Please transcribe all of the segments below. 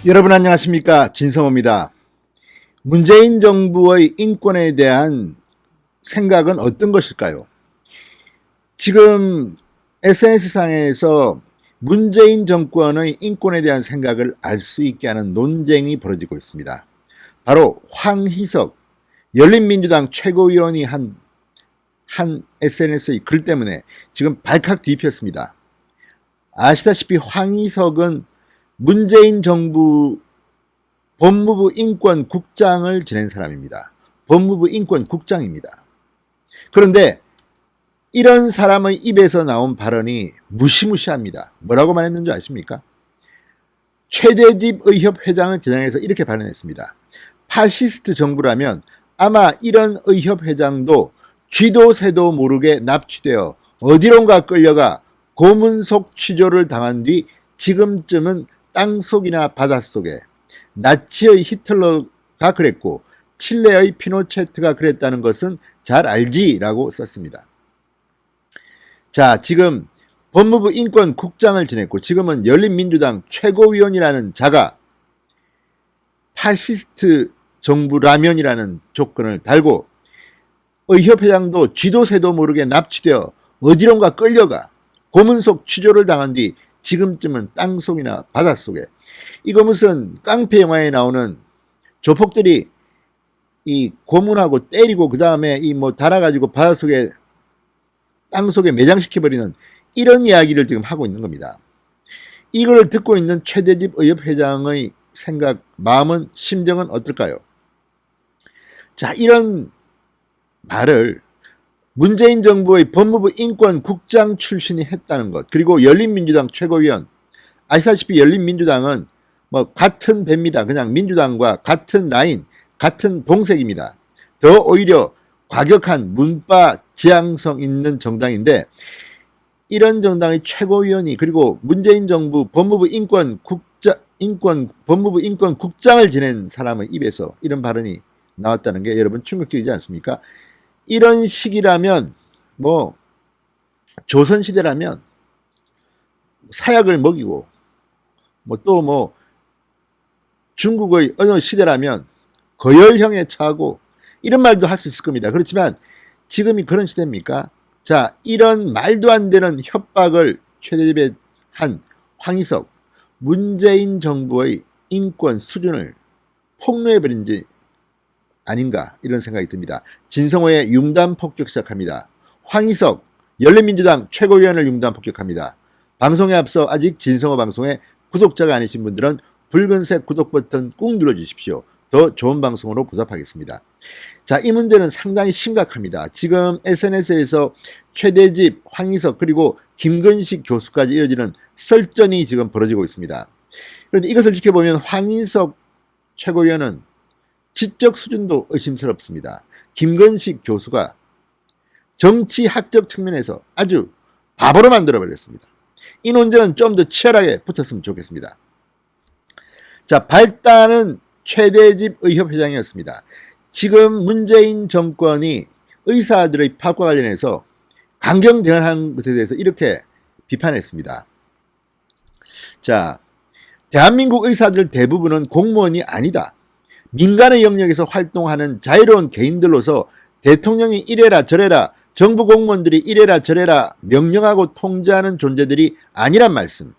여러분 안녕하십니까, 진성호입니다. 문재인 정부의 인권에 대한 생각은 어떤 것일까요? 지금 SNS상에서 문재인 정권의 인권에 대한 생각을 알 수 있게 하는 논쟁이 벌어지고 있습니다. 바로 황희석 열린민주당 최고위원이 한 SNS의 글 때문에 지금 발칵 뒤집혔습니다. 아시다시피 황희석은 문재인 정부 법무부 인권국장을 지낸 사람입니다. 법무부 인권국장입니다. 그런데 이런 사람의 입에서 나온 발언이 무시무시합니다. 뭐라고 말했는지 아십니까? 최대집 의협회장을 겨냥해서 이렇게 발언했습니다. 파시스트 정부라면 아마 이런 의협회장도 쥐도 새도 모르게 납치되어 어디론가 끌려가 고문속 취조를 당한 뒤 지금쯤은 땅속이나 바닷속에 나치의 히틀러가 그랬고 칠레의 피노체트가 그랬다는 것은 잘 알지라고 썼습니다. 자, 지금 법무부 인권국장을 지냈고 지금은 열린민주당 최고위원이라는 자가 파시스트 정부라면이라는 조건을 달고 의협회장도 쥐도 새도 모르게 납치되어 어디론가 끌려가 고문속 취조를 당한 뒤 지금쯤은 땅속이나 바닷속에, 이거 무슨 깡패 영화에 나오는 조폭들이 이 고문하고 때리고 그 다음에 이 뭐 달아가지고 바닷속에 땅속에 매장시켜버리는 이런 이야기를 지금 하고 있는 겁니다. 이걸 듣고 있는 최대집 의협회장의 생각, 마음은, 심정은 어떨까요? 자, 이런 말을 문재인 정부의 법무부 인권국장 출신이 했다는 것, 그리고 열린민주당 최고위원, 아시다시피 열린민주당은 뭐 같은 배입니다. 그냥 민주당과 같은 라인, 같은 동색입니다. 더 오히려 과격한 문파 지향성 있는 정당인데, 이런 정당의 최고위원이 그리고 문재인 정부 법무부 인권국장을 지낸 사람의 입에서 이런 발언이 나왔다는 게 여러분 충격적이지 않습니까? 이런 시기라면, 뭐 조선시대라면 사약을 먹이고, 뭐 또 뭐 중국의 어느 시대라면 거열형에 처하고 이런 말도 할 수 있을 겁니다. 그렇지만 지금이 그런 시대입니까? 자, 이런 말도 안 되는 협박을 최대집에 한 황희석, 문재인 정부의 인권 수준을 폭로해버린 지 아닌가, 이런 생각이 듭니다. 진성호의 융단 폭격 시작합니다. 황희석 열린민주당 최고위원을 융단 폭격합니다. 방송에 앞서 아직 진성호 방송에 구독자가 아니신 분들은 붉은색 구독 버튼 꾹 눌러주십시오. 더 좋은 방송으로 보답하겠습니다. 자, 이 문제는 상당히 심각합니다. 지금 SNS에서 최대집, 황희석 그리고 김근식 교수까지 이어지는 설전이 지금 벌어지고 있습니다. 그런데 이것을 지켜보면 황희석 최고위원은 지적 수준도 의심스럽습니다. 김근식 교수가 정치학적 측면에서 아주 바보로 만들어버렸습니다. 이 논쟁은 좀 더 치열하게 붙었으면 좋겠습니다. 자, 발단은 최대집 의협회장이었습니다. 지금 문재인 정권이 의사들의 파업과 관련해서 강경 대응한 것에 대해서 이렇게 비판했습니다. 자, 대한민국 의사들 대부분은 공무원이 아니다. 민간의 영역에서 활동하는 자유로운 개인들로서 대통령이 이래라 저래라, 정부 공무원들이 이래라 저래라 명령하고 통제하는 존재들이 아니란 말씀.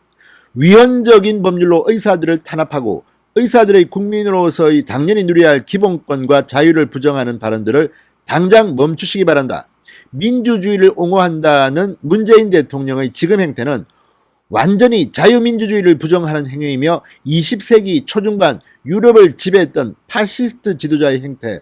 위헌적인 법률로 의사들을 탄압하고 의사들의 국민으로서의 당연히 누려야 할 기본권과 자유를 부정하는 발언들을 당장 멈추시기 바란다. 민주주의를 옹호한다는 문재인 대통령의 지금 행태는 완전히 자유민주주의를 부정하는 행위이며 20세기 초중반 유럽을 지배했던 파시스트 지도자의 행태,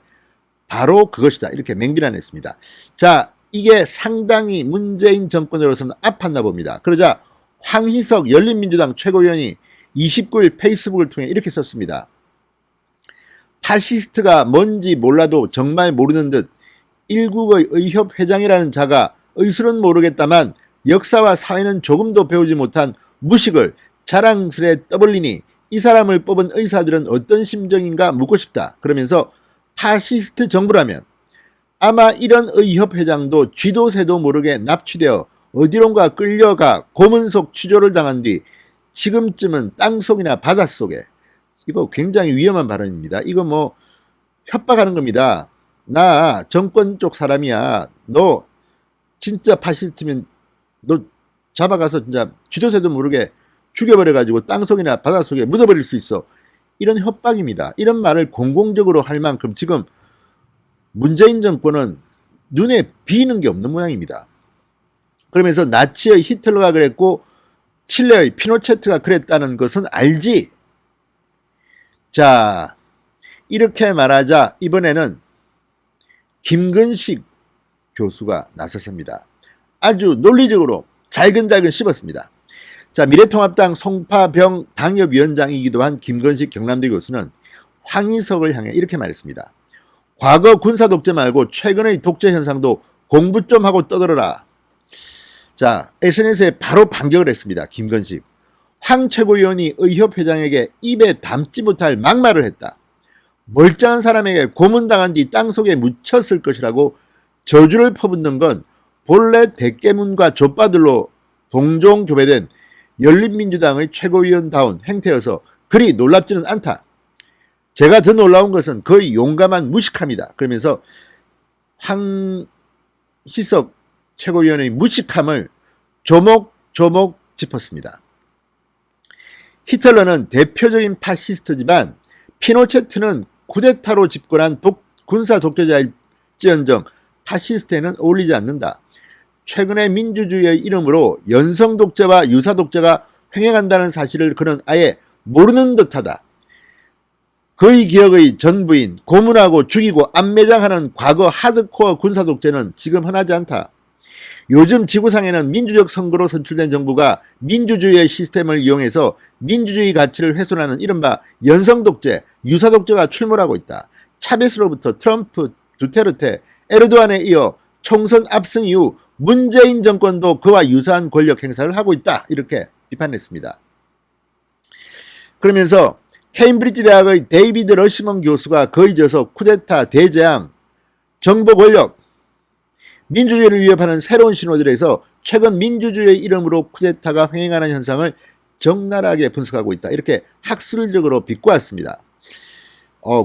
바로 그것이다. 이렇게 맹비난했습니다. 자, 이게 상당히 문재인 정권으로서는 아팠나 봅니다. 그러자 황희석 열린민주당 최고위원이 29일 페이스북을 통해 이렇게 썼습니다. 파시스트가 뭔지 몰라도 정말 모르는 듯 일국의 의협회장이라는 자가 의술은 모르겠다만 역사와 사회는 조금도 배우지 못한 무식을 자랑스레 떠벌리니 이 사람을 뽑은 의사들은 어떤 심정인가 묻고 싶다. 그러면서 파시스트 정부라면 아마 이런 의협회장도 쥐도 새도 모르게 납치되어 어디론가 끌려가 고문속 취조를 당한 뒤 지금쯤은 땅속이나 바닷속에 이거 굉장히 위험한 발언입니다. 이거 뭐 협박하는 겁니다. 나 정권 쪽 사람이야. 너 진짜 파시스트면 너 잡아가서 진짜 쥐도새도 모르게 죽여버려가지고 땅속이나 바닷속에 묻어버릴 수 있어. 이런 협박입니다. 이런 말을 공공적으로 할 만큼 지금 문재인 정권은 눈에 비는 게 없는 모양입니다. 그러면서 나치의 히틀러가 그랬고 칠레의 피노체트가 그랬다는 것은 알지. 자, 이렇게 말하자 이번에는 김근식 교수가 나섰습니다. 아주 논리적으로 잘근잘근 씹었습니다. 자, 미래통합당 송파병 당협위원장이기도 한 김근식 경남대 교수는 황희석을 향해 이렇게 말했습니다. 과거 군사독재 말고 최근의 독재 현상도 공부 좀 하고 떠들어라. 자, SNS에 바로 반격을 했습니다. 김근식. 황 최고위원이 의협회장에게 입에 담지 못할 막말을 했다. 멀쩡한 사람에게 고문당한 뒤 땅속에 묻혔을 것이라고 저주를 퍼붓는 건 본래 대깨문과 좆바들로 동종교배된 열린민주당의 최고위원다운 행태여서 그리 놀랍지는 않다. 제가 더 놀라운 것은 거의 용감한 무식함이다. 그러면서 황희석 최고위원의 무식함을 조목조목 짚었습니다. 히틀러는 대표적인 파시스트지만 피노체트는 쿠데타로 집권한 군사 독재자일지언정 파시스트에는 어울리지 않는다. 최근에 민주주의의 이름으로 연성 독재와 유사 독재가 횡행한다는 사실을 그는 아예 모르는 듯하다. 그의 기억의 전부인 고문하고 죽이고 암매장하는 과거 하드코어 군사 독재는 지금 흔하지 않다. 요즘 지구상에는 민주적 선거로 선출된 정부가 민주주의의 시스템을 이용해서 민주주의 가치를 훼손하는 이른바 연성 독재, 유사 독재가 출몰하고 있다. 차베스로부터 트럼프, 두테르테, 에르도안에 이어 총선 압승 이후 문재인 정권도 그와 유사한 권력 행사를 하고 있다. 이렇게 비판했습니다. 그러면서 케임브리지 대학의 데이비드 러시먼 교수가 거의져서 쿠데타, 대재앙, 정보 권력, 민주주의를 위협하는 새로운 신호들에서 최근 민주주의의 이름으로 쿠데타가 횡행하는 현상을 적나라하게 분석하고 있다. 이렇게 학술적으로 비꼬았습니다.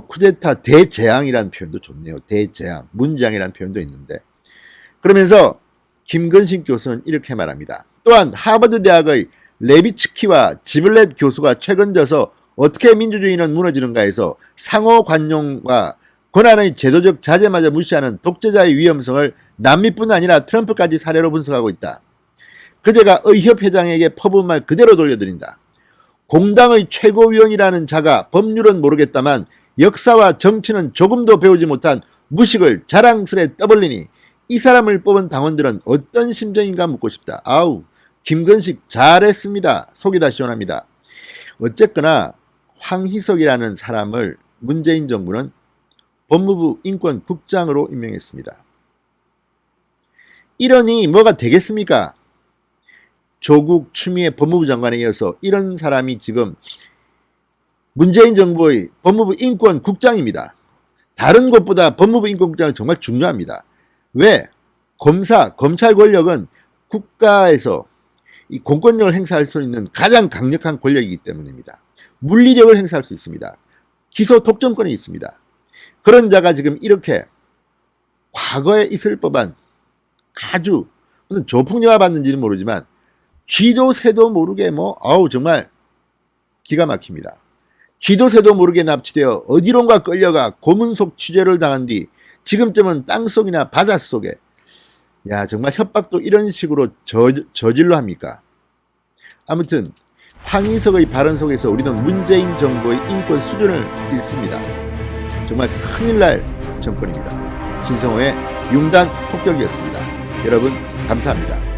쿠데타 대재앙이라는 표현도 좋네요. 대재앙, 문재앙이라는 표현도 있는데. 그러면서 김근식 교수는 이렇게 말합니다. 또한 하버드 대학의 레비츠키와 지블렛 교수가 최근 져서 어떻게 민주주의는 무너지는가 해서 상호 관용과 권한의 제도적 자제마저 무시하는 독재자의 위험성을 남미뿐 아니라 트럼프까지 사례로 분석하고 있다. 그대가 의협회장에게 퍼부은 말 그대로 돌려드린다. 공당의 최고위원이라는 자가 법률은 모르겠다만 역사와 정치는 조금도 배우지 못한 무식을 자랑스레 떠벌리니 이 사람을 뽑은 당원들은 어떤 심정인가 묻고 싶다. 아우, 김근식 잘했습니다. 속이 다 시원합니다. 어쨌거나 황희석이라는 사람을 문재인 정부는 법무부 인권국장으로 임명했습니다. 이러니 뭐가 되겠습니까? 조국 추미애 법무부 장관에 이어서 이런 사람이 지금 문재인 정부의 법무부 인권국장입니다. 다른 곳보다 법무부 인권국장은 정말 중요합니다. 왜? 검찰 권력은 국가에서 이 공권력을 행사할 수 있는 가장 강력한 권력이기 때문입니다. 물리력을 행사할 수 있습니다. 기소 독점권이 있습니다. 그런 자가 지금 이렇게 과거에 있을 법한 아주 무슨 조폭영화 봤는지는 모르지만 쥐도 새도 모르게 정말 기가 막힙니다. 쥐도 새도 모르게 납치되어 어디론가 끌려가 고문속 취재를 당한 뒤 지금쯤은 땅속이나 바닷속에 정말 협박도 이런 식으로 저질러 합니까? 아무튼 황희석의 발언 속에서 우리는 문재인 정부의 인권 수준을 잃습니다. 정말 큰일 날 정권입니다. 진성호의 융단 폭격이었습니다. 여러분 감사합니다.